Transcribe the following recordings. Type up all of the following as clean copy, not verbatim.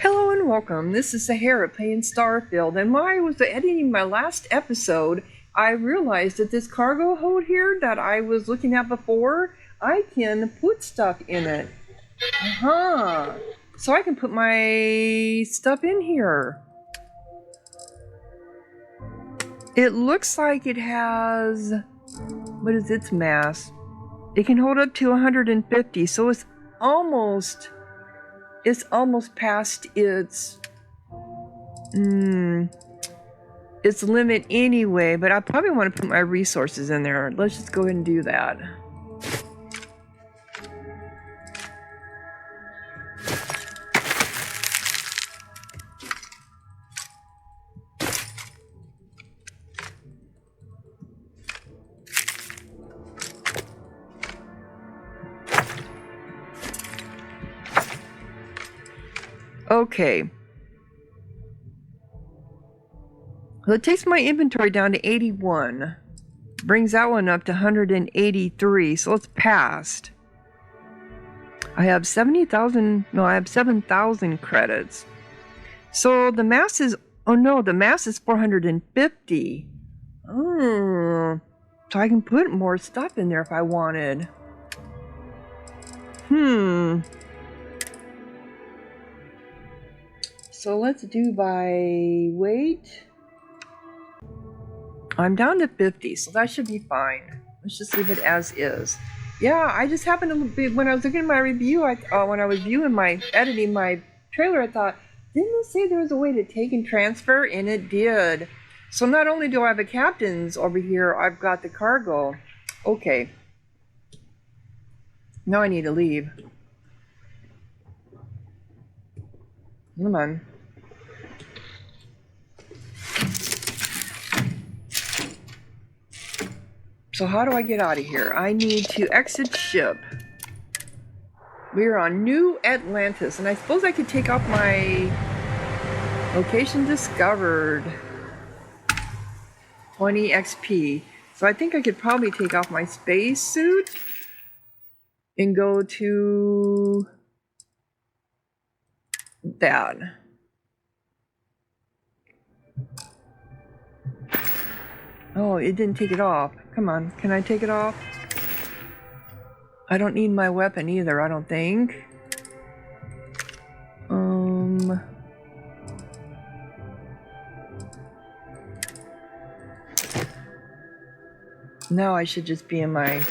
Hello and welcome. This is Sahara playing Starfield, and while I was editing my last episode, I realized that this cargo hold here that I was looking at before, I can put stuff in it. So I can put my stuff in here. It looks like it has... what is its mass? It can hold up to 150, so it's almost past its limit anyway, but I probably want to put my resources in there. Let's just go ahead and do that. Okay. Well, it takes my inventory down to 81. Brings that one up to 183, so it's past. I have 70,000, no, I have 7,000 credits. So the mass is, oh no, the mass is 450. So I can put more stuff in there if I wanted. So let's do by weight. I'm down to 50, so that should be fine. Let's just leave it as is. Yeah, I just happened to be, when I was looking at my review, when I was editing my trailer, I thought, didn't it say there was a way to take and transfer? And it did. So not only do I have a captain's over here, I've got the cargo. Okay. Now I need to leave. Come on. So how do I get out of here? I need to exit ship. We are on New Atlantis, and I suppose I could take off my location discovered. 20 XP. So I think I could probably take off my space suit and go to that. Oh, it didn't take it off. Come on, can I take it off? I don't need my weapon either, I don't think. Now I should just be in my...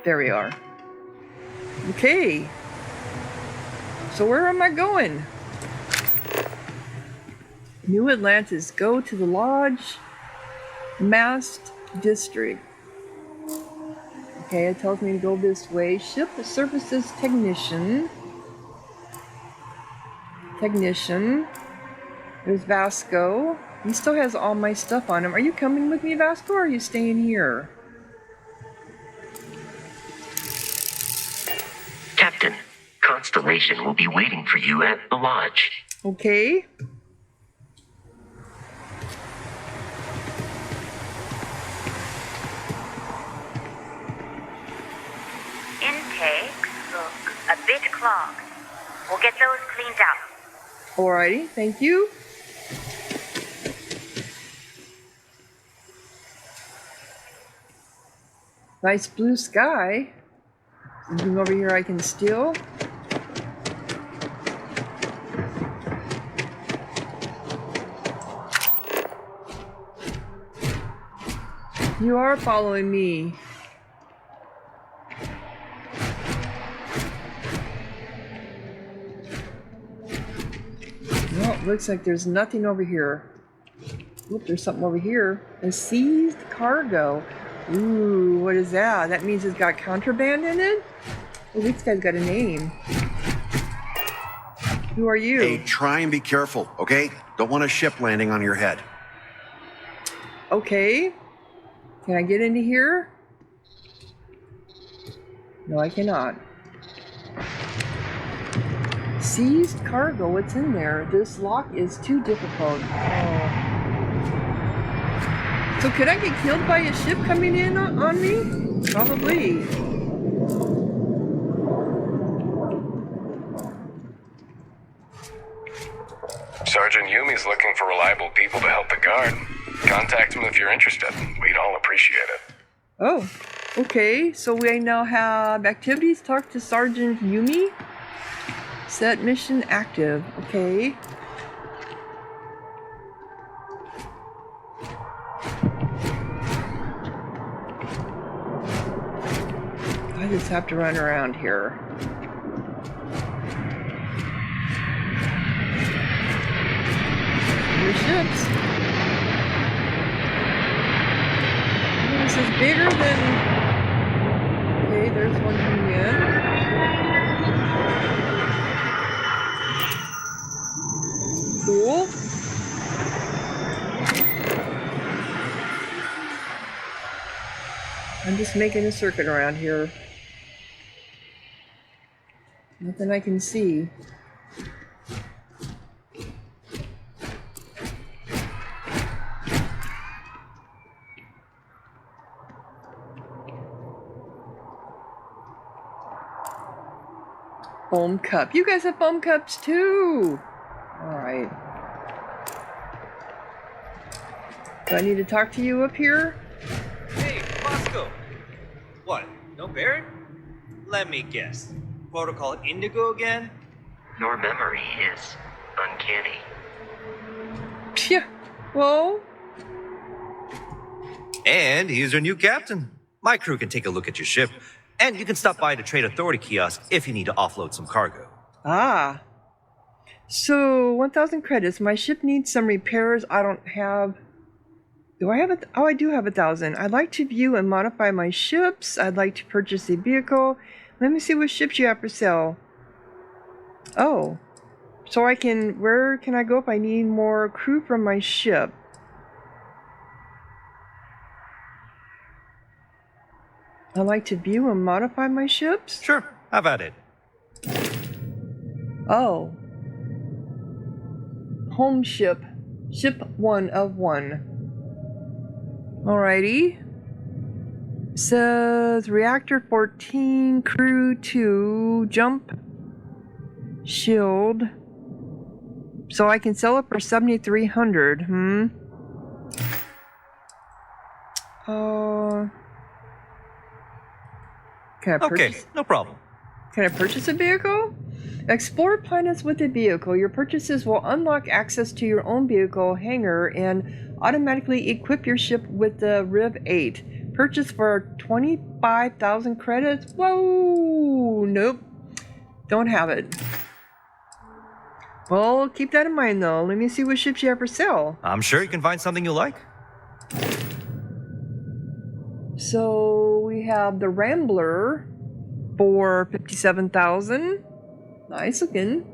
there we are. Okay. So where am I going? New Atlantis. Go to the Lodge Mast District. Okay, it tells me to go this way. Ship Services Technician. There's Vasco. He still has all my stuff on him. Are you coming with me, Vasco, or are you staying here? Captain, Constellation will be waiting for you at the lodge. Okay. Intakes look a bit clogged. We'll get those cleaned out. Alrighty, thank you. Nice blue sky. Something over here I can steal. You are following me. No, it looks like there's nothing over here. Oop, there's something over here. A seized cargo. Ooh, what is that? That means it's got contraband in it? Well, this guy's got a name. Who are you? Hey, try and be careful, okay? Don't want a ship landing on your head. Okay. Can I get into here? No, I cannot. Seized cargo, what's in there? This lock is too difficult. Oh. So could I get killed by a ship coming in on me? Probably. Sergeant Yumi's looking for reliable people to help the guard. Contact him if you're interested. We'd all appreciate it. Oh, okay. So we now have activities. Talk to Sergeant Yumi. Set mission active. Okay. I just have to run around here. Your ships. This is bigger than... Okay, there's one coming in. Cool. I'm just making a circuit around here. Nothing I can see. Foam cup. You guys have foam cups too. Alright. Do I need to talk to you up here? Hey, Moscow! What, no Barrett? Let me guess. Protocol Indigo again? Your memory is uncanny. Yeah. Well, And here's your new captain. My crew can take a look at your ship, and you can stop by the Trade Authority kiosk if you need to offload some cargo. ah. So, 1,000 credits. My ship needs some repairs. I don't have... Do I have it? Oh, I do have 1,000. I'd like to view and modify my ships. I'd like to purchase a vehicle. Let me see what ships you have for sale. Oh. So I can... Where can I go if I need more crew from my ship? I'd like to view and modify my ships? Sure, have at it. Oh. Home ship. Ship 1 of 1. Alrighty. Says reactor 14, crew 2, jump, shield. So I can sell it for 7,300. Can I Okay, purchase? no problem. Can I purchase a vehicle? Explore planets with a vehicle. Your purchases will unlock access to your own vehicle hangar and automatically equip your ship with the Riv 8. Purchase for 25,000 credits? Whoa! Nope. Don't have it. Well, keep that in mind though. Let me see what ships you have for sale. I'm sure you can find something you like. So we have the Rambler for 57,000. Nice looking.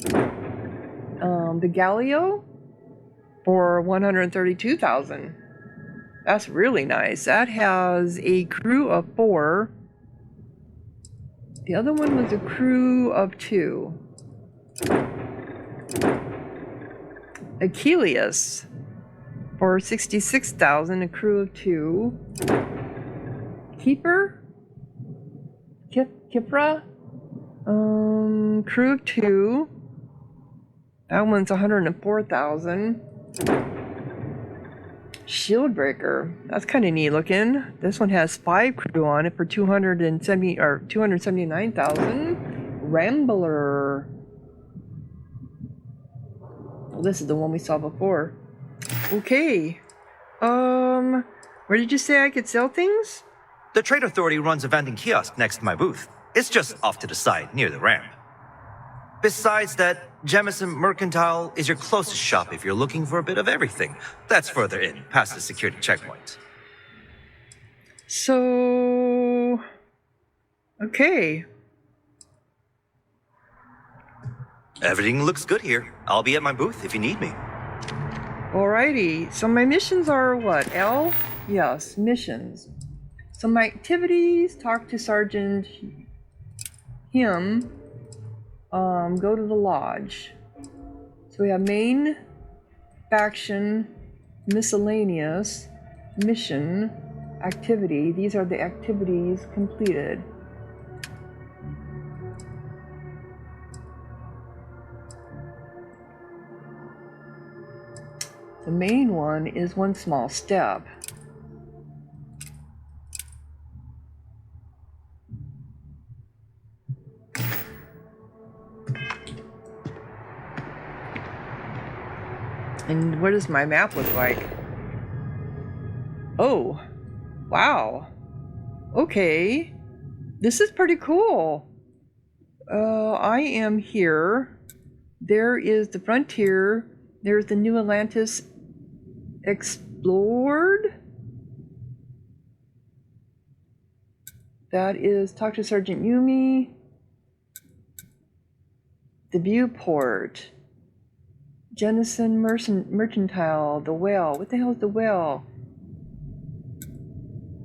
The Galileo for 132,000. That's really nice. That has a crew of 4. The other one was a crew of 2. Achilles for 66,000, a crew of 2. Keeper? Kipra? Crew of 2. That one's 104,000. Shieldbreaker. That's kind of neat looking. This one has 5 crew on it for 279,000. Rambler. Well, this is the one we saw before. Okay. Where did you say I could sell things? The Trade Authority runs a vending kiosk next to my booth. It's just off to the side, near the ramp. Besides that, Jemison Mercantile is your closest shop if you're looking for a bit of everything. That's further in, past the security checkpoint. So... Okay. Everything looks good here. I'll be at my booth if you need me. Alrighty. So my missions are what? L? Yes, missions. So my activities, talk to Sergeant him. Go to the lodge. So we have main, faction, miscellaneous, mission, activity. These are the activities completed. The main one is one small step. And what does my map look like? Oh, wow. Okay. This is pretty cool. I am here. There is the frontier. There's the new Atlantis explored. That is talk to Sergeant Yumi. The viewport. Jennison Mercantile. The whale. What the hell is the whale?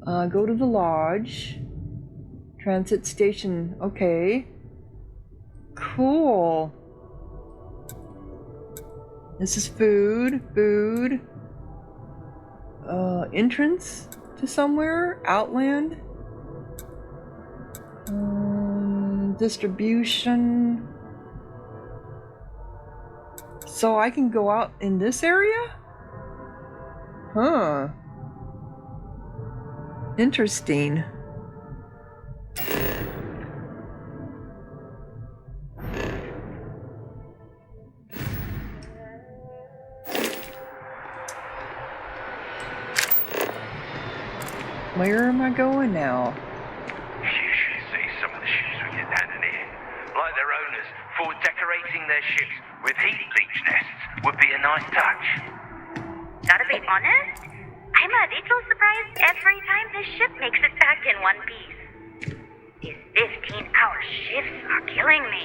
Go to the lodge. Transit station. Okay. Cool. This is food. Food. Entrance to somewhere. Outland. Distribution. So I can go out in this area? Huh. Interesting. Where am I going now? You should see some of the ships we get down in here. Like their owners, for decorating their ships with heat leech nests would be a nice touch. Gotta be honest, I'm a little surprised every time this ship makes it back in one piece. These 15-hour shifts are killing me.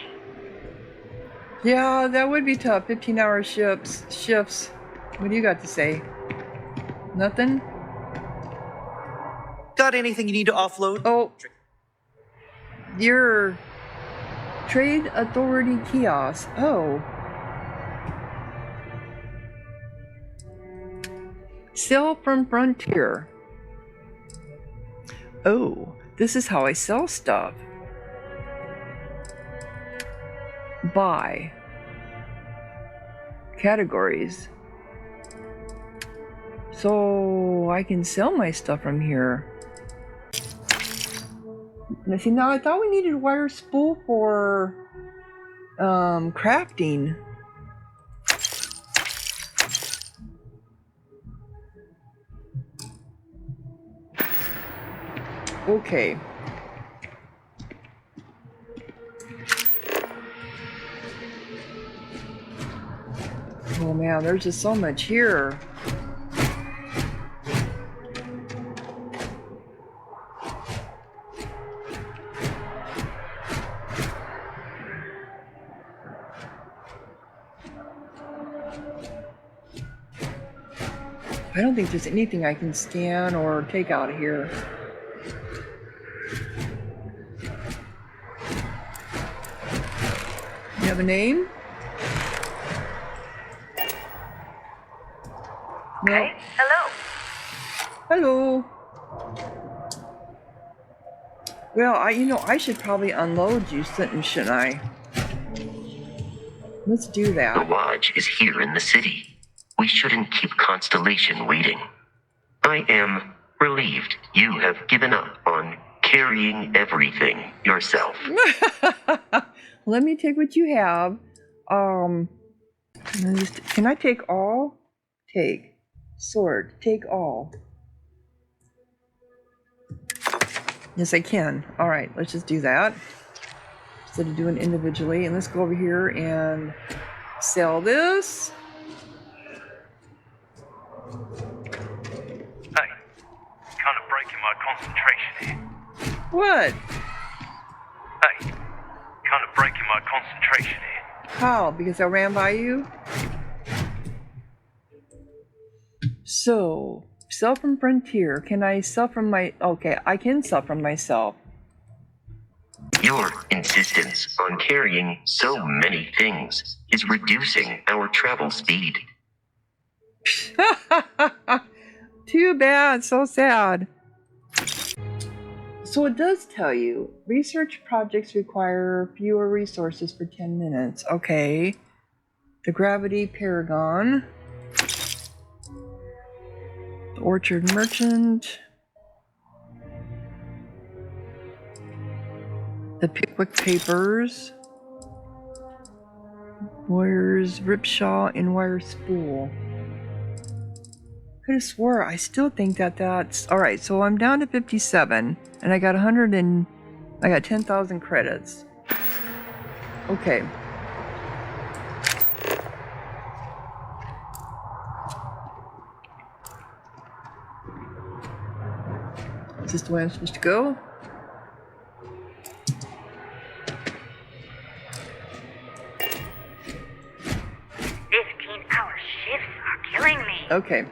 Yeah, that would be tough. 15-hour shifts. What do you got to say? Nothing? Got anything you need to offload? Oh. Your Trade Authority kiosk. Oh. Sell from Frontier. Oh, this is how I sell stuff. Buy. Categories. So I can sell my stuff from here. Now see, now I thought we needed wire spool for crafting. Okay. Oh man, there's just so much here. I don't think there's anything I can scan or take out of here. You have a name? No. Hey, hello. Hello. Well, I should probably unload you, shouldn't I? Let's do The that. lodge is here in the city. We shouldn't keep Constellation waiting. I am relieved you have given up on carrying everything yourself. Let me take what you have. Can I take all? Take. Sword. Take all. Yes, I can. All right, let's just do that. Instead of doing individually. And let's go over here and sell this. Hey, kind of breaking my concentration here. What? Hey, kind of breaking my concentration here. How? Because I ran by you? So, sell from Frontier. Can I sell from my... Okay, I can sell from myself. Your insistence on carrying so many things is reducing our travel speed. Too bad. So sad. So it does tell you, research projects require fewer resources for 10 minutes. Okay. The Gravity Paragon. Orchard Merchant. The Pickwick Papers. Warriors, Ripshaw, and Wire Spool. Could have swore, I still think that's... Alright, so I'm down to 57, and I got 10,000 credits. Okay. Is this the way I'm supposed to go? Okay.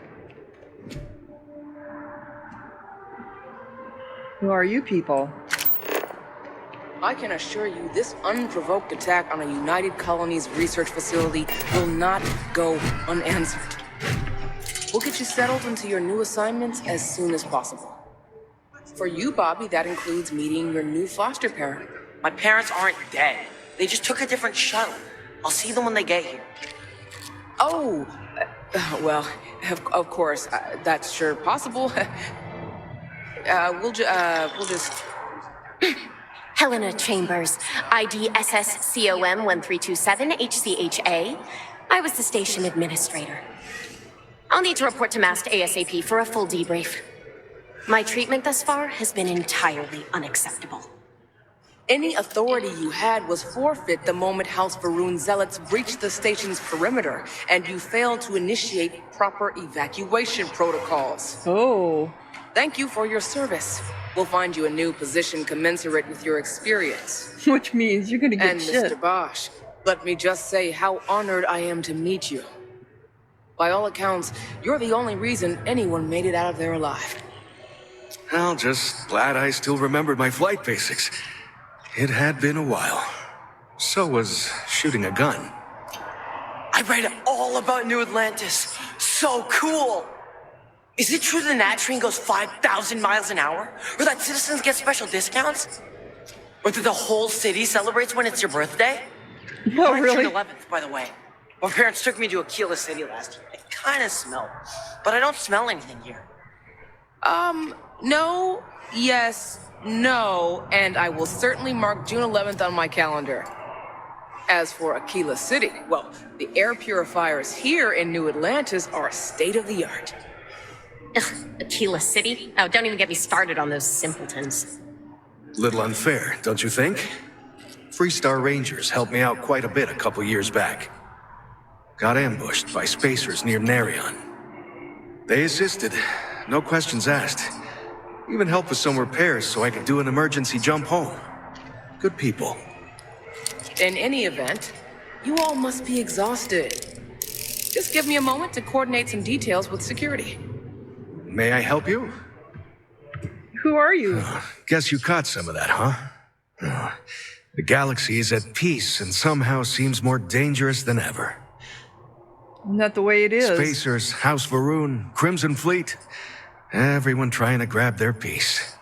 Who are you people? I can assure you this unprovoked attack on a United Colonies research facility will not go unanswered. We'll get you settled into your new assignments as soon as possible. For you, Bobby, that includes meeting your new foster parent. My parents aren't dead. They just took a different shuttle. I'll see them when they get here. Oh, well, of course, that's sure possible. We'll just... Helena Chambers, ID SSCOM 1327 HCHA. I was the station administrator. I'll need to report to MAST ASAP for a full debrief. My treatment thus far has been entirely unacceptable. Any authority you had was forfeit the moment House Varun zealots breached the station's perimeter, and you failed to initiate proper evacuation protocols. Oh. Thank you for your service. We'll find you a new position commensurate with your experience. Which means you're gonna get and shit. Mr. Bosch, let me just say how honored I am to meet you. By all accounts, you're the only reason anyone made it out of there alive. Well, just glad I still remembered my flight basics. It had been a while. So was shooting a gun. I read all about New Atlantis. So cool! Is it true the Nat train goes 5,000 miles an hour? Or that citizens get special discounts? Or that the whole city celebrates when it's your birthday? No, really? June 11th, by the way. My parents took me to Aquila City last year. It kind of smelled. But I don't smell anything here. No, yes, no, and I will certainly mark June 11th on my calendar. As for Aquila City, well, the air purifiers here in New Atlantis are state-of-the-art. Ugh, Aquila City? Oh, don't even get me started on those simpletons. Little unfair, don't you think? Freestar Rangers helped me out quite a bit a couple years back. Got ambushed by spacers near Narion. They assisted, no questions asked. Even helped with some repairs so I could do an emergency jump home. Good people. In any event, you all must be exhausted. Just give me a moment to coordinate some details with security. May I help you? Who are you? Guess you caught some of that, huh? The galaxy is at peace and somehow seems more dangerous than ever. Isn't that the way it is? Spacers, House Varun, Crimson Fleet, everyone trying to grab their piece.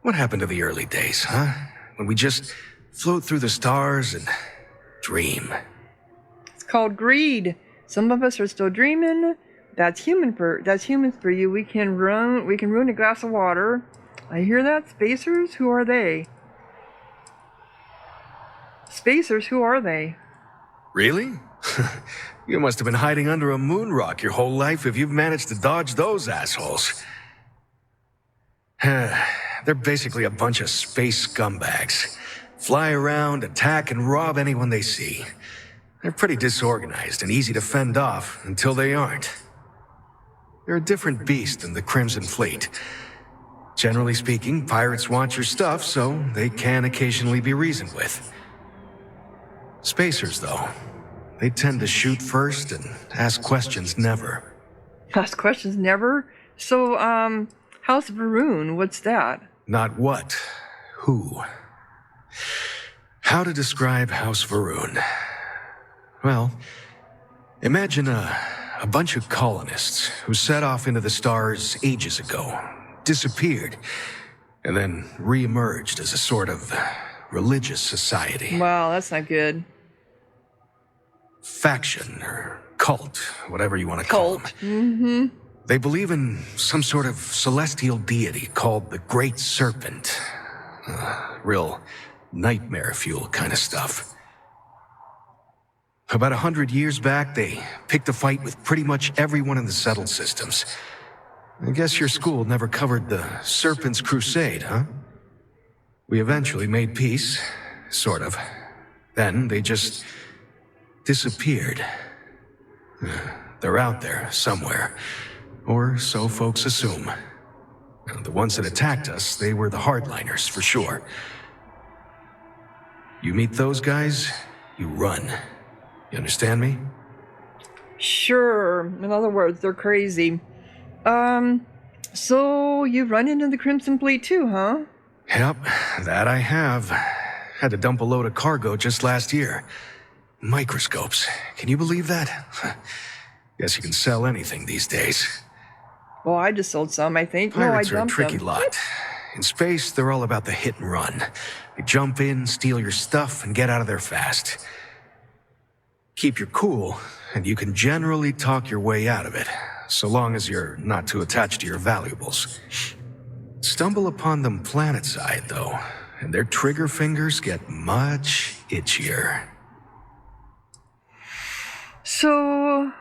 What happened to the early days, huh? When we just float through the stars and dream. It's called greed. Some of us are still dreaming. That's humans for you. We can ruin a glass of water. I hear that. Spacers? Who are they? Spacers, who are they? Really? You must have been hiding under a moon rock your whole life if you've managed to dodge those assholes. They're basically a bunch of space scumbags. Fly around, attack, and rob anyone they see. They're pretty disorganized and easy to fend off until they aren't. They're a different beast than the Crimson Fleet. Generally speaking, pirates want your stuff, so they can occasionally be reasoned with. Spacers, though, they tend to shoot first and ask questions never. Ask questions never? So, House Varun, what's that? Not what, who. How to describe House Varun? Well, imagine a bunch of colonists who set off into the stars ages ago, disappeared, and then re-emerged as a sort of religious society. Wow, that's not good. Faction, or cult, whatever you want to call them. Mm-hmm. They believe in some sort of celestial deity called the Great Serpent. Real nightmare fuel kind of stuff. About 100 years back, they picked a fight with pretty much everyone in the settled systems. I guess your school never covered the Serpent's Crusade, huh? We eventually made peace, sort of. Then they just disappeared. They're out there somewhere, or so folks assume. The ones that attacked us, they were the hardliners, for sure. You meet those guys, you run. You understand me? Sure. In other words, they're crazy. So you've run into the Crimson Fleet too, huh? Yep, that I have. Had to dump a load of cargo just last year. Microscopes. Can you believe that? Guess you can sell anything these days. Well, I just sold some, I think. Pirates No, I are a dumped tricky them. lot. In space, they're all about the hit and run. You jump in, steal your stuff, and get out of there fast. Keep your cool, and you can generally talk your way out of it, so long as you're not too attached to your valuables. Stumble upon them planetside, though, and their trigger fingers get much itchier. So,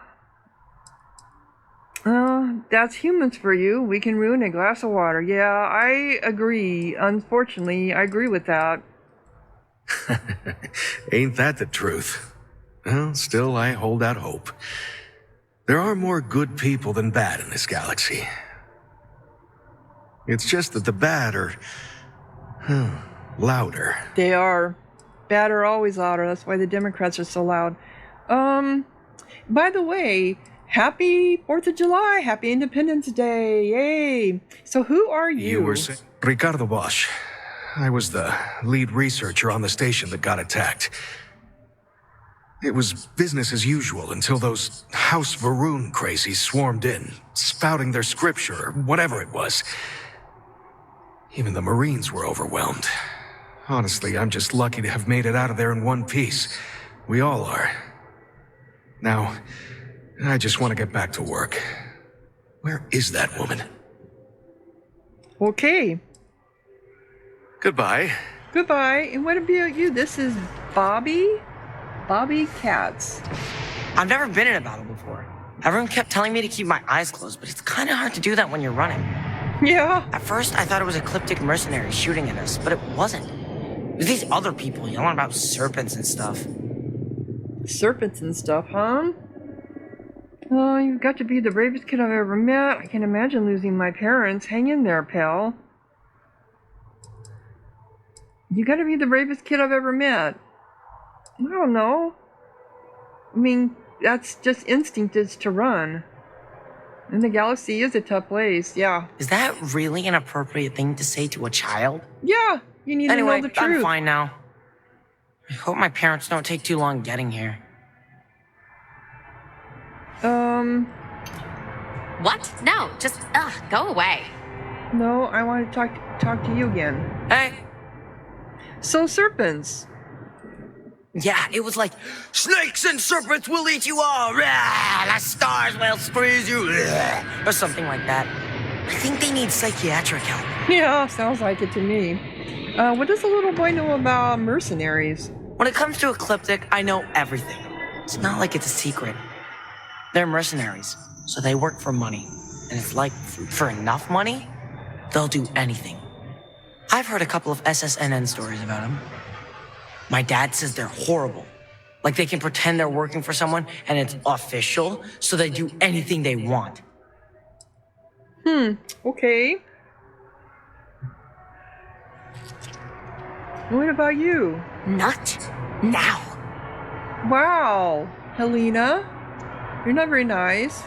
that's humans for you. We can ruin a glass of water. Yeah, I agree. Unfortunately, I agree with that. Ain't that the truth? Well, still, I hold out hope. There are more good people than bad in this galaxy. It's just that the bad are louder. They are. Bad are always louder. That's why the Democrats are so loud. By the way, happy 4th of July. Happy Independence Day. Yay. So who are you? You were saying? Ricardo Bosch. I was the lead researcher on the station that got attacked. It was business as usual until those House Varun crazies swarmed in, spouting their scripture or whatever it was. Even the Marines were overwhelmed. Honestly, I'm just lucky to have made it out of there in one piece. We all are. Now, I just want to get back to work. Where is that woman? Okay. Goodbye. Goodbye. And what about you? This is Bobby Katz. I've never been in a battle before. Everyone kept telling me to keep my eyes closed, but it's kind of hard to do that when you're running. Yeah. At first, I thought it was ecliptic mercenaries shooting at us, but it wasn't. It was these other people yelling about serpents and stuff. Serpents and stuff, huh? Oh, you've got to be the bravest kid I've ever met. I can imagine losing my parents. Hang in there, pal. You got to be the bravest kid I've ever met. I don't know. I mean, that's just instinct is to run. And the galaxy is a tough place, yeah. Is that really an appropriate thing to say to a child? Yeah, you need to know the truth. I'm fine now. I hope my parents don't take too long getting here. What? No, just, go away. No, I want to talk to you again. Hey. So, serpents. Yeah, it was like, snakes and serpents will eat you all. Rah, the stars will squeeze you. Rah, or something like that. I think they need psychiatric help. Yeah, sounds like it to me. What does the little boy know about mercenaries? When it comes to Ecliptic, I know everything. It's not like it's a secret. They're mercenaries, so they work for money. And it's like, for enough money, they'll do anything. I've heard a couple of SSNN stories about them. My dad says they're horrible. Like they can pretend they're working for someone and it's official, so they do anything they want. Okay. What about you? Not now. Wow, Helena. You're not very nice.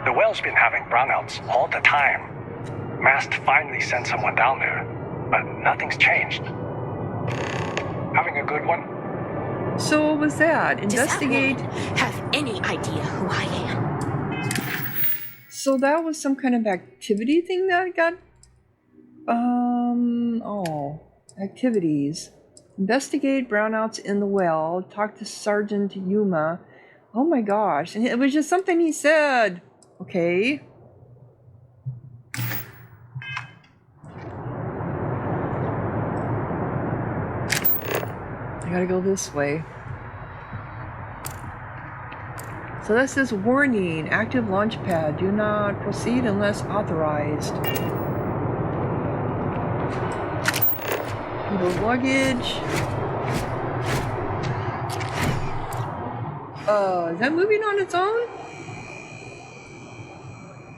The well's been having brownouts all the time. Mast finally sent someone down there, but nothing's changed. Having a good one? So what was that? Investigate. Does that woman have any idea who I am? So that was some kind of activity thing that got... activities. Investigate brownouts in the well. Talk to Sergeant Yuma. Oh my gosh. And it was just something he said. Okay. I gotta go this way. So that says warning, active launch pad. Do not proceed unless authorized. Little luggage. Is that moving on its own?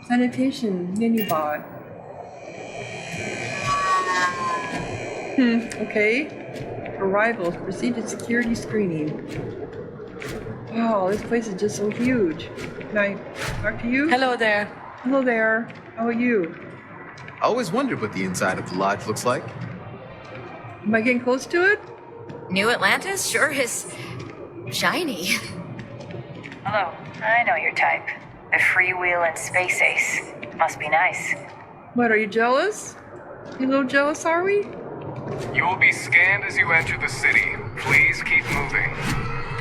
Sanitation minibot. Okay. Arrivals. Proceed to security screening. Wow, this place is just so huge. Can I talk to you? Hello there. Hello there. How are you? I always wondered what the inside of the lodge looks like. Am I getting close to it? New Atlantis sure is shiny. Hello, I know your type. The freewheel and space ace. Must be nice. What, are you jealous? You a little jealous, are we? You will be scanned as you enter the city. Please keep moving.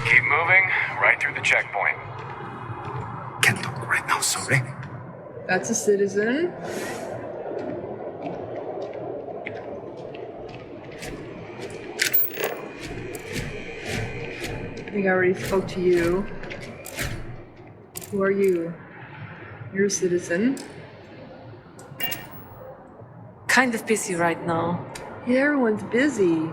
Keep moving right through the checkpoint. Can't talk right now, sorry. That's a citizen. I think I already spoke to you. Who are you? You're a citizen. Kind of busy right now. Yeah, everyone's busy.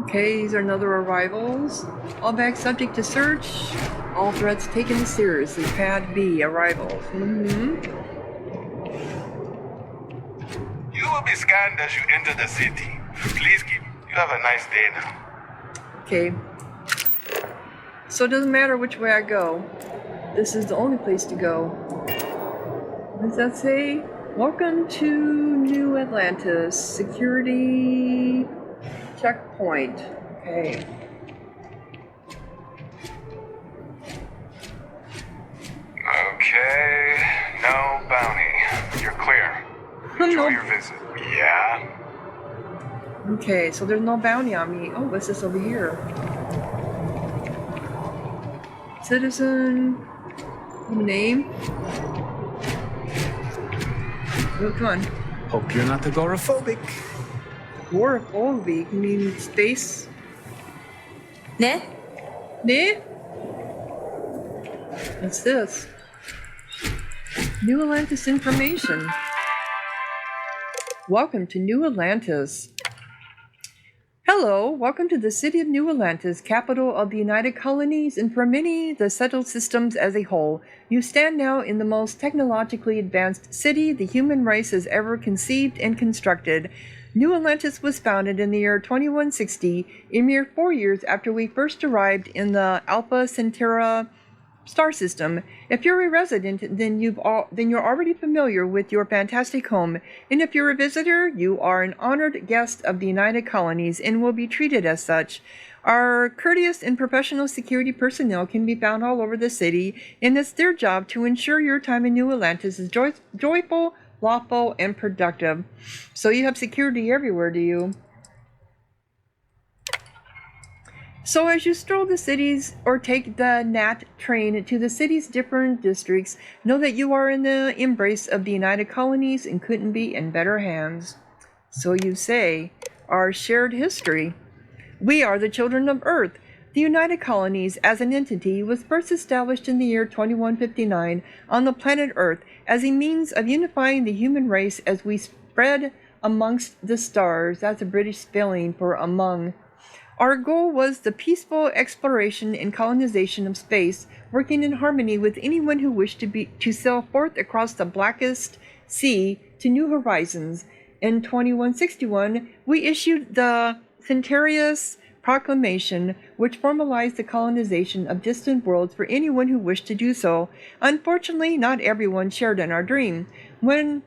Okay, these are another arrivals. All bags subject to search. All threats taken seriously. Pad B, arrivals. You will be scanned as you enter the city. Please keep. You have a nice day now. Okay. So it doesn't matter which way I go. This is the only place to go. What does that say? Welcome to New Atlantis. Security checkpoint. Okay. Okay. No bounty. You're clear. Enjoy your visit. Yeah? Okay, so there's no bounty on me. Oh, what's this over here? Citizen. Name. Oh, come on. Hope you're not agoraphobic. Agoraphobic? You mean space? Ne? Ne? What's this? New Atlantis information. Welcome to New Atlantis. Hello, welcome to the city of New Atlantis, capital of the United Colonies, and for many, the settled systems as a whole. You stand now in the most technologically advanced city the human race has ever conceived and constructed. New Atlantis was founded in the year 2160, a mere 4 years after we first arrived in the Alpha Centauri star system. If you're a resident, then you're already familiar with your fantastic home, and if you're a visitor, you are an honored guest of the United Colonies and will be treated as such. Our courteous and professional security personnel can be found all over the city, and it's their job to ensure your time in New Atlantis is joyful, lawful, and productive. So you have security everywhere, do you? So as you stroll the cities or take the NAT train to the city's different districts, know that you are in the embrace of the United Colonies and couldn't be in better hands. So you say, our shared history. We are the children of Earth. The United Colonies as an entity was first established in the year 2159 on the planet Earth as a means of unifying the human race as we spread amongst the stars. That's a British spelling for among. Our goal was the peaceful exploration and colonization of space, working in harmony with anyone who wished to sail forth across the blackest sea to new horizons. In 2161, we issued the Centarius Proclamation, which formalized the colonization of distant worlds for anyone who wished to do so. Unfortunately, not everyone shared in our dream. When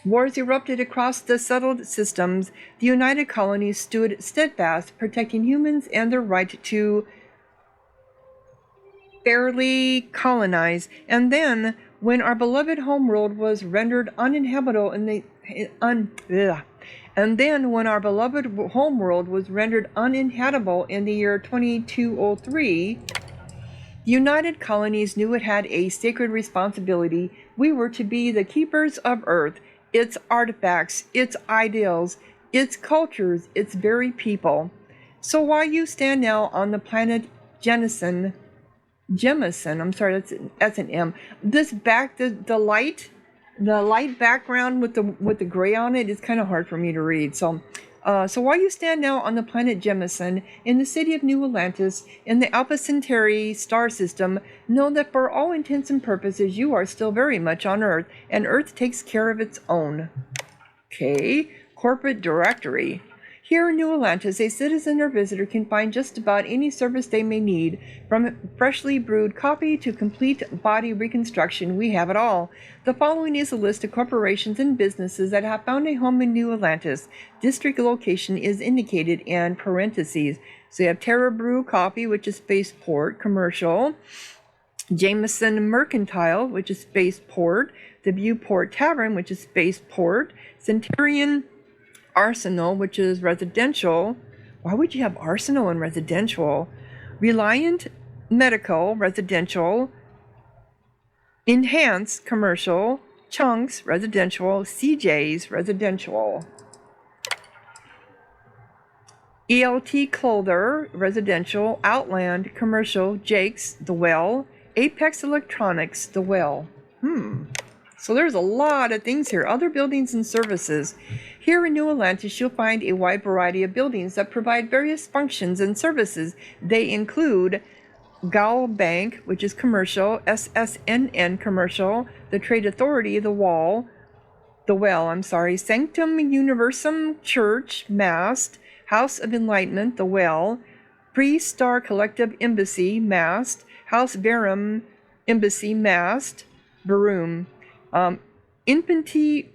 wars erupted across the settled systems, the United Colonies stood steadfast, protecting humans and their right to fairly colonize. And then, when our beloved homeworld was rendered uninhabitable in the year 2203, The United Colonies knew it had a sacred responsibility. We were to be the keepers of Earth, its artifacts, its ideals, its cultures, its very people. So while you stand now on the planet Jemison, I'm sorry, that's an M. This the light background with the gray on it is kind of hard for me to read. So while you stand now on the planet Jemison, in the city of New Atlantis, in the Alpha Centauri star system, know that for all intents and purposes, you are still very much on Earth, and Earth takes care of its own. Okay, corporate directory. Here in New Atlantis, a citizen or visitor can find just about any service they may need, from freshly brewed coffee to complete body reconstruction. We have it all. The following is a list of corporations and businesses that have found a home in New Atlantis. District location is indicated in parentheses. So you have Terra Brew Coffee, which is spaceport, commercial. Jameson Mercantile, which is spaceport. The Viewport Tavern, which is spaceport. Centurion Arsenal, which is residential. Why would you have Arsenal and residential? Reliant Medical, residential. Enhance, commercial. Chunks, residential. CJ's, residential. ELT Clother, residential. Outland, commercial. Jake's, The Well. Apex Electronics, The Well. So there's a lot of things here. Other buildings and services. Here in New Atlantis, you'll find a wide variety of buildings that provide various functions and services. They include Gal Bank, which is commercial, SSNN commercial, the Trade Authority, The Well, Sanctum Universum Church, Mast, House of Enlightenment, The Well, Pre-Star Collective Embassy, Mast, House Verum Embassy, Mast, Barum. Infinity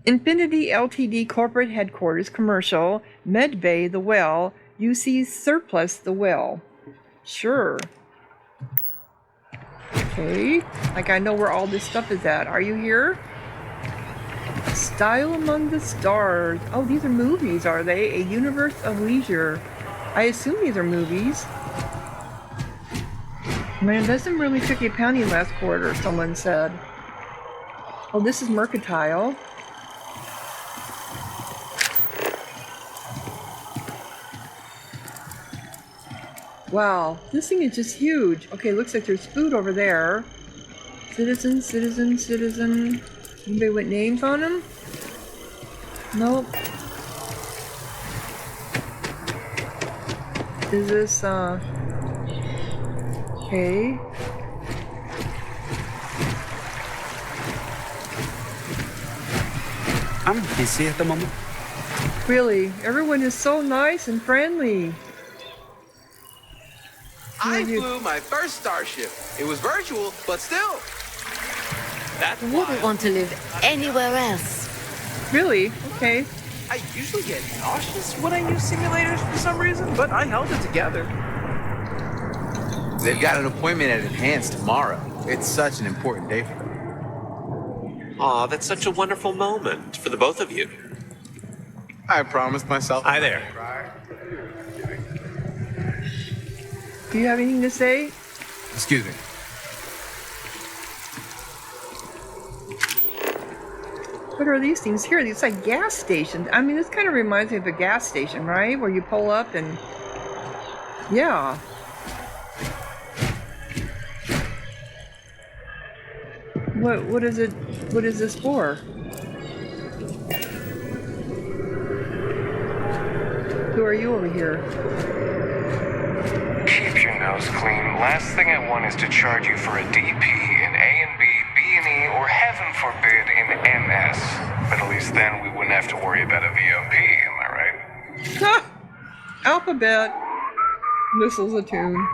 Ltd Corporate Headquarters, Commercial, Medbay, The Well, UC Surplus, The Well. Sure. Okay, like I know where all this stuff is at. Are you here? Style Among the Stars. Oh, these are movies, are they? A Universe of Leisure. I assume these are movies. Man, doesn't really took a penny last quarter, someone said. Oh, this is Mercantile. Wow, this thing is just huge. Okay, looks like there's food over there. Citizen. Anybody with names on them? Nope. Is this, okay. I'm busy at the moment. Really, everyone is so nice and friendly. I flew my first Starship. It was virtual, but still. That's I wouldn't want to live anywhere else. Really? Okay. I usually get nauseous when I use simulators for some reason, but I held it together. They've got an appointment at Enhanced tomorrow. It's such an important day for them. Aw, that's such a wonderful moment for the both of you. I promised myself. Hi there. Do you have anything to say? Excuse me. What are these things here? It's like gas stations. I mean, this kind of reminds me of a gas station, right? Where you pull up and... yeah. What is it? What is this for? Who are you over here? Keep your nose clean. Last thing I want is to charge you for a DP in A&B, B&E, or heaven forbid in MS. But at least then we wouldn't have to worry about a VOP, am I right? Alphabet. Whistles a tune.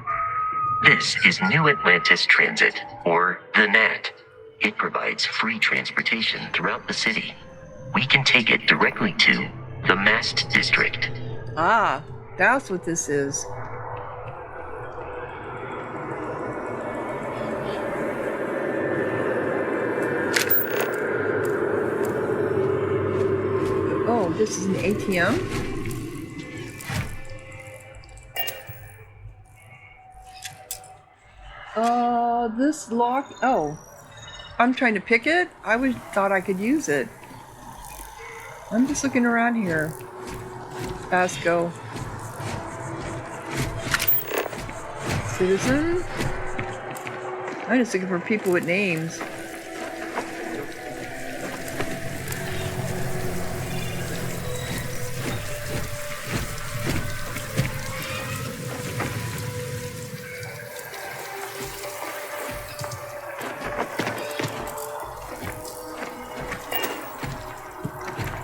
This is New Atlantis Transit, or the NAT. It provides free transportation throughout the city. We can take it directly to the Mast District. Ah, that's what this is. Oh, this is an ATM? This lock. Oh, I'm trying to pick it. Thought I could use it. I'm just looking around here. Basco. Citizen. I'm just looking for people with names.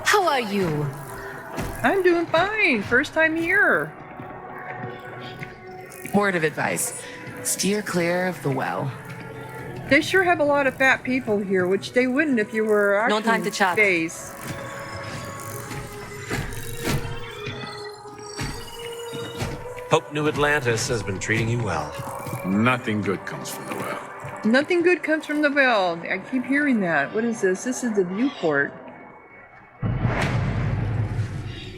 How are you? I'm doing fine. First time here. Word of advice. Steer clear of the well. They sure have a lot of fat people here, which they wouldn't if you were actually No time to chat. in space. Hope New Atlantis has been treating you well. Nothing good comes from the well. Nothing good comes from the well. I keep hearing that. What is this? This is the viewport.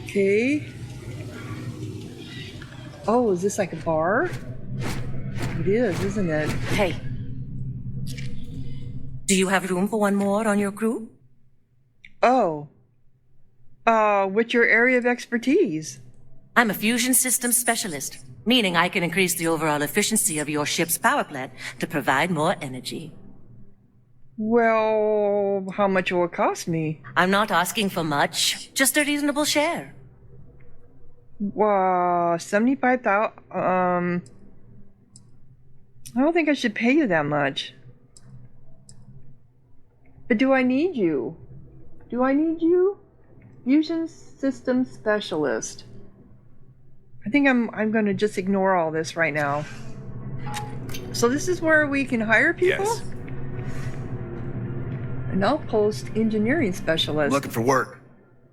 Okay. Oh, is this like a bar? It is, isn't it? Hey. Do you have room for one more on your crew? Oh. What's your area of expertise? I'm a fusion systems specialist, meaning I can increase the overall efficiency of your ship's power plant to provide more energy. Well, how much will it cost me? I'm not asking for much, just a reasonable share. 75,000. I don't think I should pay you that much. But do I need you? Do I need you? Fusion systems specialist. I think I'm going to just ignore all this right now. So this is where we can hire people? Yes. An outpost engineering specialist. Looking for work.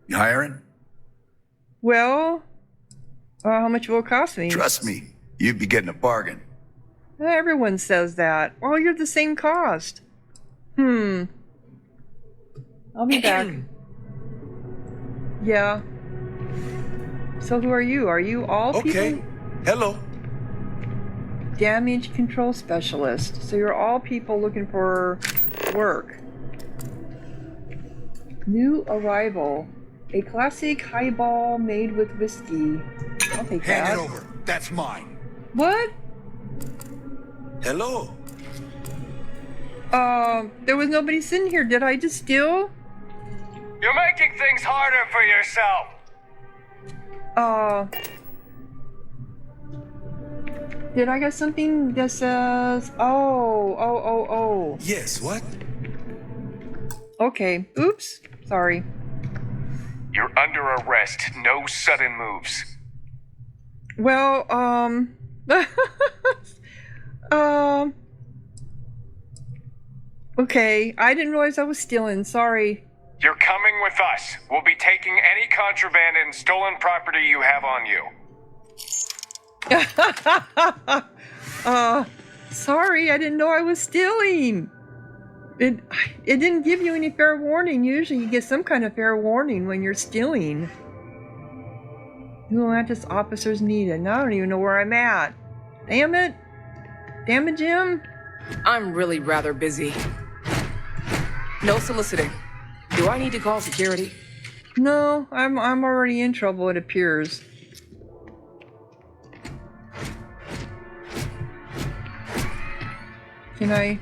You hiring? Well, how much will it cost me? Trust me, you'd be getting a bargain. Everyone says that. Well, you're the same cost. I'll be back. Yeah. So who are you? Are you all people? Okay. Hello. Damage control specialist. So you're all people looking for work. New arrival. A classic highball made with whiskey. I'll take that. Hand it over. That's mine. What? Hello. There was nobody sitting here. Did I just steal? You're making things harder for yourself. Did I get something that says, oh. Yes, what? Okay. Oops. Sorry. You're under arrest. No sudden moves. Well, okay. I didn't realize I was stealing. Sorry. You're coming with us. We'll be taking any contraband and stolen property you have on you. Sorry, I didn't know I was stealing. It didn't give you any fair warning. Usually you get some kind of fair warning when you're stealing. New Atlantis officers needed. Now I don't even know where I'm at. Damn it. Damn it, Jim. I'm really rather busy. No soliciting. Do I need to call security? No, I'm already in trouble, it appears. Can I?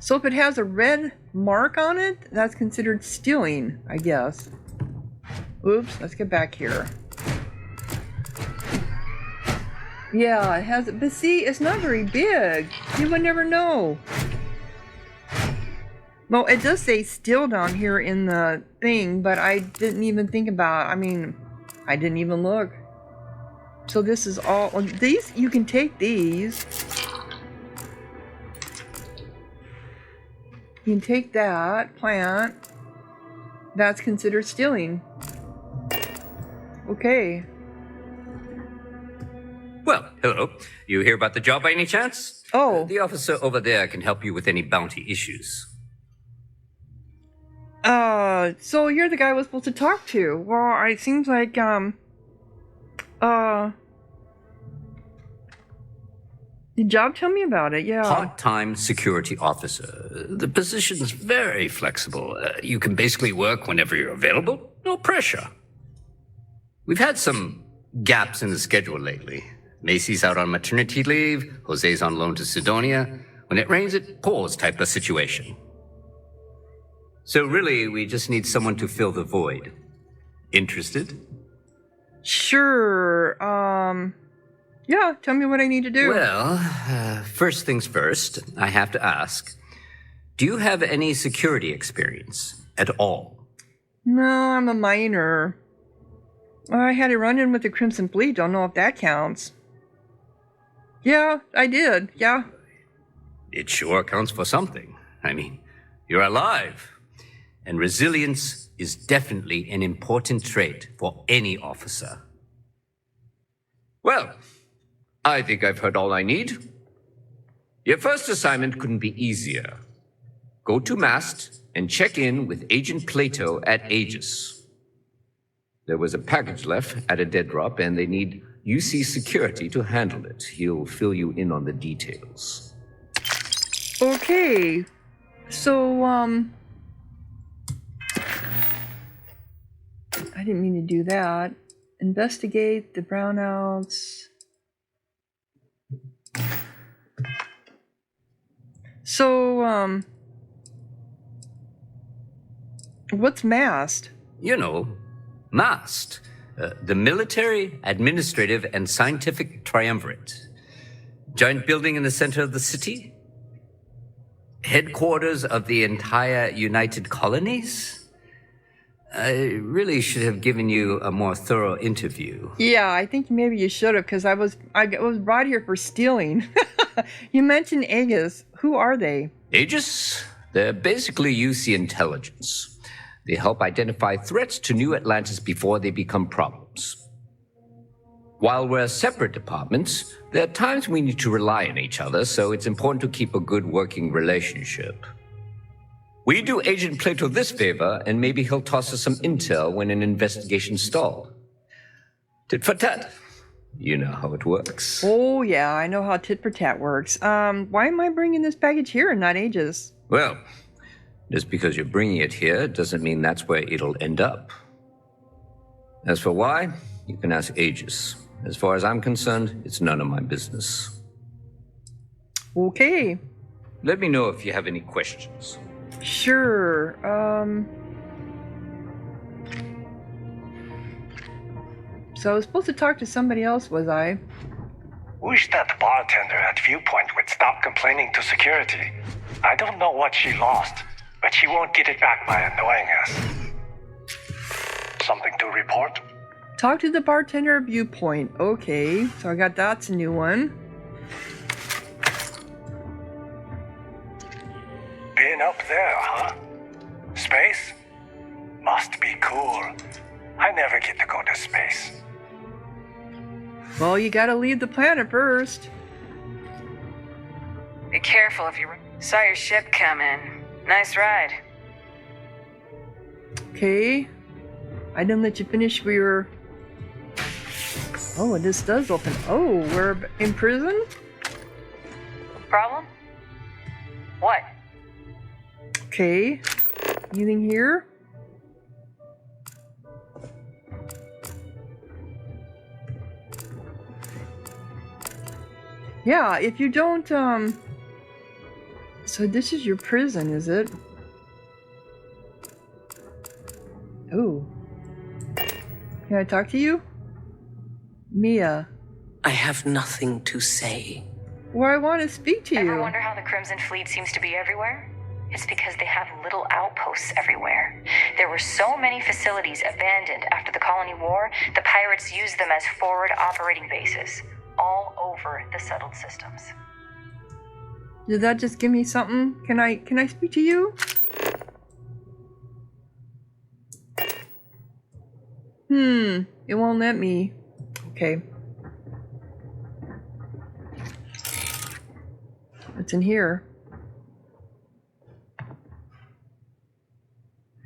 So if it has a red mark on it, that's considered stealing, I guess. Oops, let's get back here. Yeah, it has, but see, it's not very big. You would never know. Well, it does say still down here in the thing, but I didn't even think about, I didn't even look. So this is all, these, you can take these. You can take that plant. That's considered stealing. Okay. Well, hello. You hear about the job by any chance? Oh. The officer over there can help you with any bounty issues. So you're the guy I was supposed to talk to. Well, it seems like, The job, tell me about it, yeah. Part-time security officer. The position's very flexible. You can basically work whenever you're available. No pressure. We've had some gaps in the schedule lately. Macy's out on maternity leave. Jose's on loan to Sidonia. When it rains, it pours type of situation. So really, we just need someone to fill the void. Interested? Sure, yeah, tell me what I need to do. Well, first things first, I have to ask, do you have any security experience at all? No, I'm a minor. I had a run-in with the Crimson Fleet, don't know if that counts. Yeah, I did, yeah. It sure counts for something. I mean, you're alive. And resilience is definitely an important trait for any officer. Well, I think I've heard all I need. Your first assignment couldn't be easier. Go to Mast and check in with Agent Plato at Aegis. There was a package left at a dead drop, and they need UC security to handle it. He'll fill you in on the details. Okay, so, I didn't mean to do that. Investigate the brownouts. So, what's MAST? You know, MAST. The Military, Administrative, and Scientific Triumvirate. Giant building in the center of the city. Headquarters of the entire United Colonies. I really should have given you a more thorough interview. Yeah, I think maybe you should have, because I was brought here for stealing. You mentioned Aegis. Who are they? Aegis? They're basically UC intelligence. They help identify threats to New Atlantis before they become problems. While we're separate departments, there are times we need to rely on each other, so it's important to keep a good working relationship. We do Agent Plato this favor, and maybe he'll toss us some intel when an investigation stalled. Tit for tat. You know how it works. Oh, yeah, I know how tit for tat works. Why am I bringing this package here and not Aegis? Well, just because you're bringing it here doesn't mean that's where it'll end up. As for why, you can ask Aegis. As far as I'm concerned, it's none of my business. Okay. Let me know if you have any questions. Sure, So I was supposed to talk to somebody else, was I? Wish that bartender at Viewpoint would stop complaining to security. I don't know what she lost, but she won't get it back by annoying us. Something to report? Talk to the bartender at Viewpoint. Okay, so I got that's a new one. Been up there, huh? Space? Must be cool. I never get to go to space. Well, you gotta leave the planet first. Be careful if you saw your ship come in. Nice ride. Okay. I didn't let you finish. We were... Oh, and this does open. Oh, we're in prison? Problem? What? Okay. Anything here? Yeah, if you don't, So this is your prison, is it? Oh. Can I talk to you? Mia. I have nothing to say. Well, I want to speak to you. Ever wonder how the Crimson Fleet seems to be everywhere? It's because they have little outposts everywhere. There were so many facilities abandoned after the Colony War, the pirates used them as forward operating bases, all over the settled systems. Did that just give me something? Can I speak to you? It won't let me. Okay. What's in here?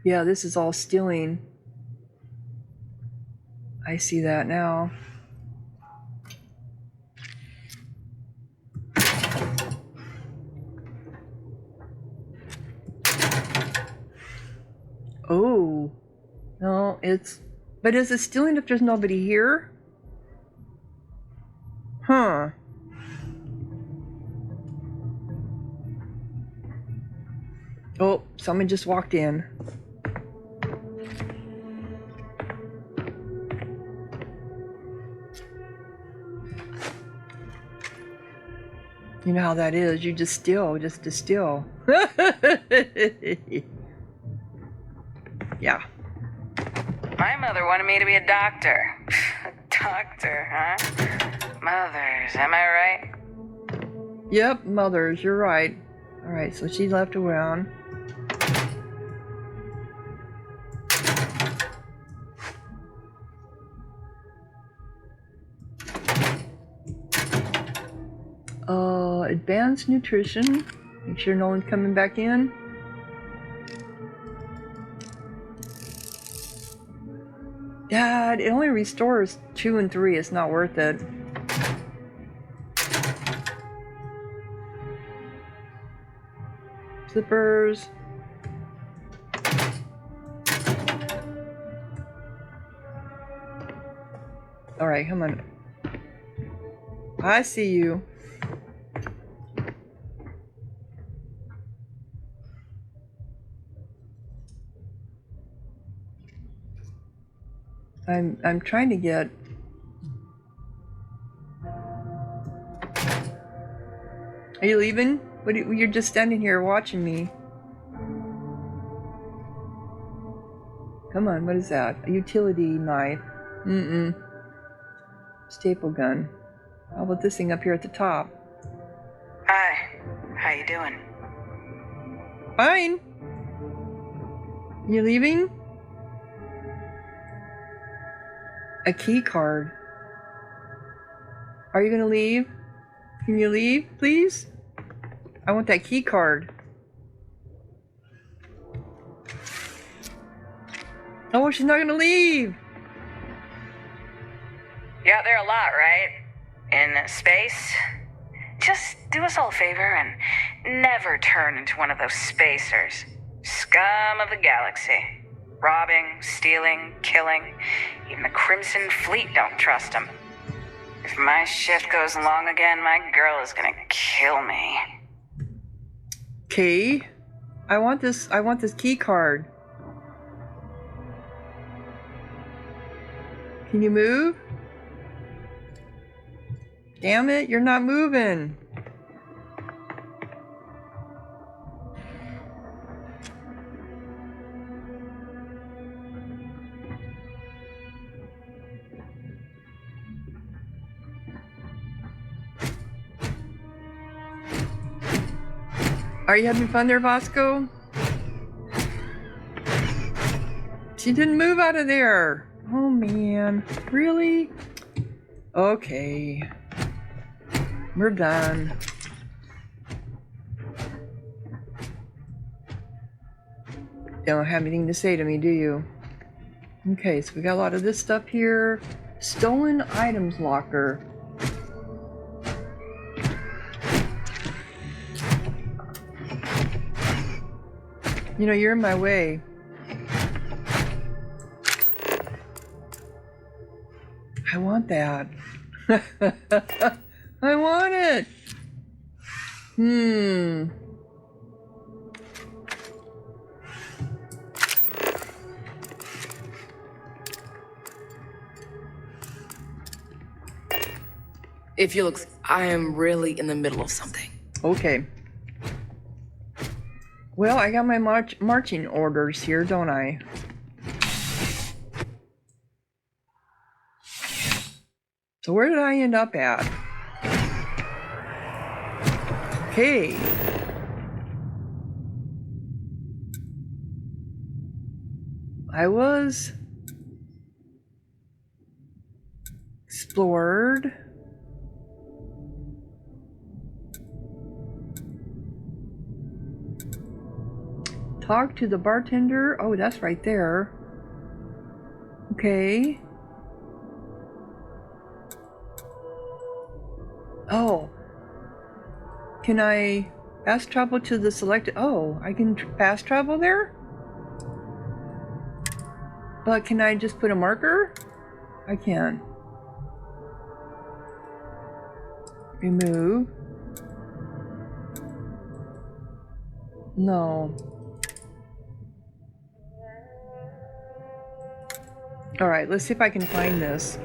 Yeah, this is all stealing. I see that now. Oh. No, it's... But is it stealing if there's nobody here? Huh. Oh, someone just walked in. You know how that is. You just distill. Yeah. My mother wanted me to be a doctor. A doctor, huh? Mothers, am I right? Yep, mothers, you're right. Alright, so she left around. Advanced nutrition. Make sure no one's coming back in. Dad, it only restores 2 and 3. It's not worth it. Zippers. Alright, come on. I see you. I'm trying to get... Are you leaving? What you're just standing here watching me. Come on, what is that? A utility knife. Staple gun. How about this thing up here at the top? Hi. How you doing? Fine. You leaving? A key card. Are you gonna leave? Can you leave, please? I want that key card. Oh, she's not gonna leave. You're out there a lot, right? In space? Just do us all a favor and never turn into one of those spacers. Scum of the galaxy. Robbing, stealing, killing. Even the Crimson Fleet don't trust them. If my shift goes long again, my girl is gonna kill me. Okay. I want this key card. Can you move? Damn it, you're not moving. Are you having fun there, Bosco? She didn't move out of there. Oh man, really? Okay. We're done. Don't have anything to say to me, do you? Okay, so we got a lot of this stuff here. Stolen items locker. You know, you're in my way. I want that. I want it. If you look, I am really in the middle of something. Okay. Well, I got my marching orders here, don't I? So where did I end up at? Okay. I was explored. Talk to the bartender. Oh, that's right there. Okay. Oh. Can I fast travel to the selected... Oh, I can fast travel there? But can I just put a marker? I can. Remove. No. Alright, let's see if I can find this.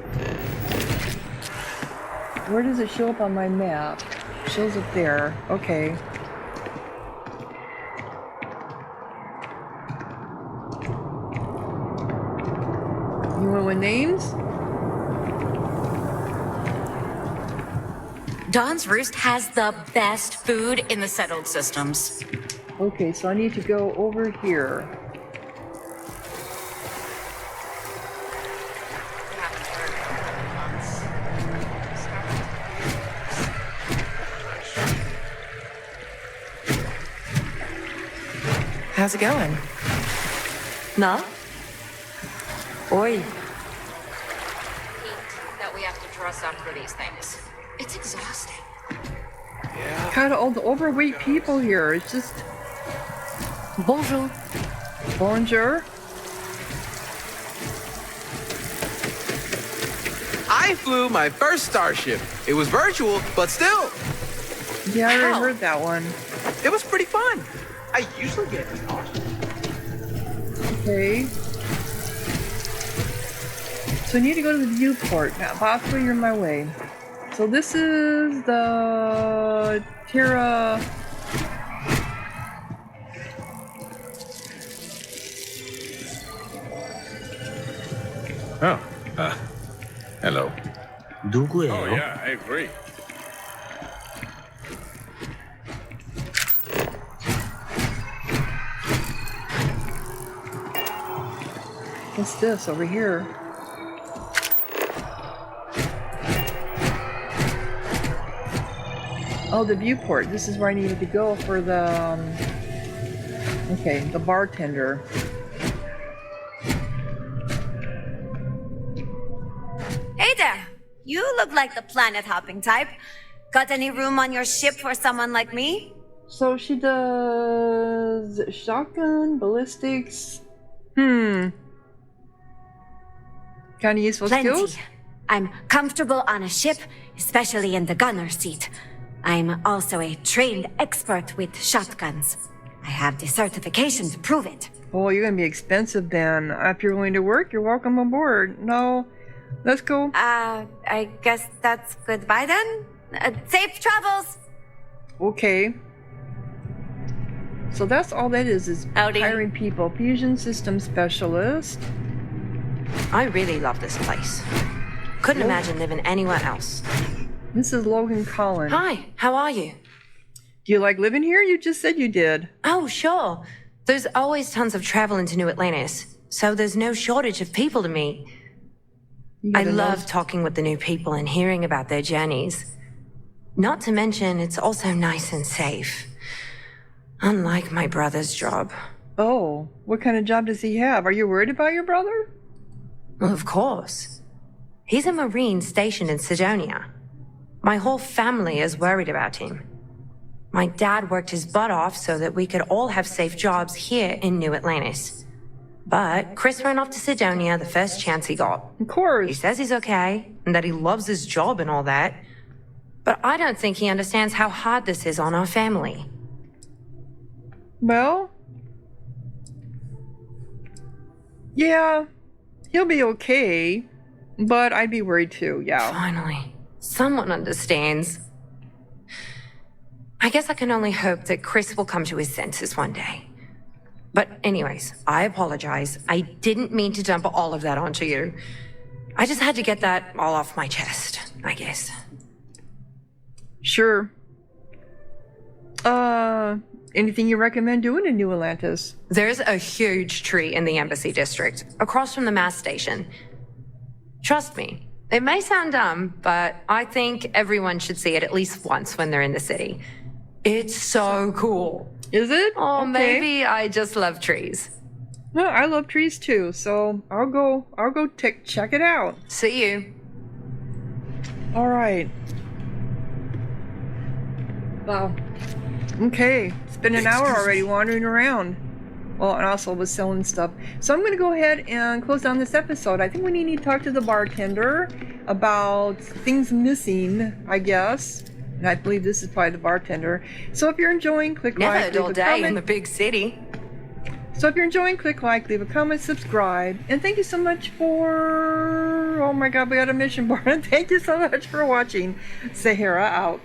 Where does it show up on my map? It shows up there. Okay. You want with names? Dawn's Roost has the best food in the settled systems. Okay, so I need to go over here. How's it going? No? Oi. That we have to dress up for these things. It's exhausting. God, all the overweight people here. It's just... Bonjour. Bonjour. I flew my first Starship. It was virtual, but still. Yeah, I already heard that one. It was pretty fun. I usually get exhausted. Okay. So I need to go to the viewport. Now, possibly you're in my way. So this is the Terra... Oh, hello. Oh, yeah, I agree. What's this over here? Oh, the viewport. This is where I needed to go for the... okay, the bartender. Hey there! You look like the planet-hopping type. Got any room on your ship for someone like me? So she does shotgun, ballistics. Kind of useful Plenty. skills? I'm comfortable on a ship, especially in the gunner seat. I'm also a trained expert with shotguns. I have the certification to prove it. Oh, you're gonna be expensive then. If you're willing to work, you're welcome aboard. No, let's go. I guess that's goodbye then? Safe travels! Okay. So that's all that is Howdy. hiring people. Fusion system specialist. I really love this place. Couldn't imagine living anywhere else. This is Logan Collins. Hi, how are you? Do you like living here? You just said you did. Oh, sure. There's always tons of travel into New Atlantis, so there's no shortage of people to meet. I love talking with the new people and hearing about their journeys. Not to mention, it's also nice and safe. Unlike my brother's job. Oh, what kind of job does he have? Are you worried about your brother? Well, of course. He's a Marine stationed in Sidonia. My whole family is worried about him. My dad worked his butt off so that we could all have safe jobs here in New Atlantis. But Chris ran off to Sidonia the first chance he got. Of course. He says he's okay, and that he loves his job and all that. But I don't think he understands how hard this is on our family. Well, yeah, he'll be okay, but I'd be worried too, yeah. Finally, someone understands. I guess I can only hope that Chris will come to his senses one day. But anyways, I apologize. I didn't mean to dump all of that onto you. I just had to get that all off my chest, I guess. Sure. Anything you recommend doing in New Atlantis? There's a huge tree in the Embassy District, across from the mass station. Trust me, it may sound dumb, but I think everyone should see it at least once when they're in the city. It's so cool. Is it? Oh, Okay. maybe I just love trees. No, I love trees too, so I'll go check it out. See you. All right. Wow. Okay, it's been an hour already wandering around. Well, and also was selling stuff. So I'm going to go ahead and close down this episode. I think we need to talk to the bartender about things missing, I guess. And I believe this is probably the bartender. So if you're enjoying, click Never like, a dull leave a day comment. in the big city. So if you're enjoying, click like, leave a comment, subscribe. And thank you so much for... Oh my god, we got a mission board. Thank you so much for watching. Sahara out.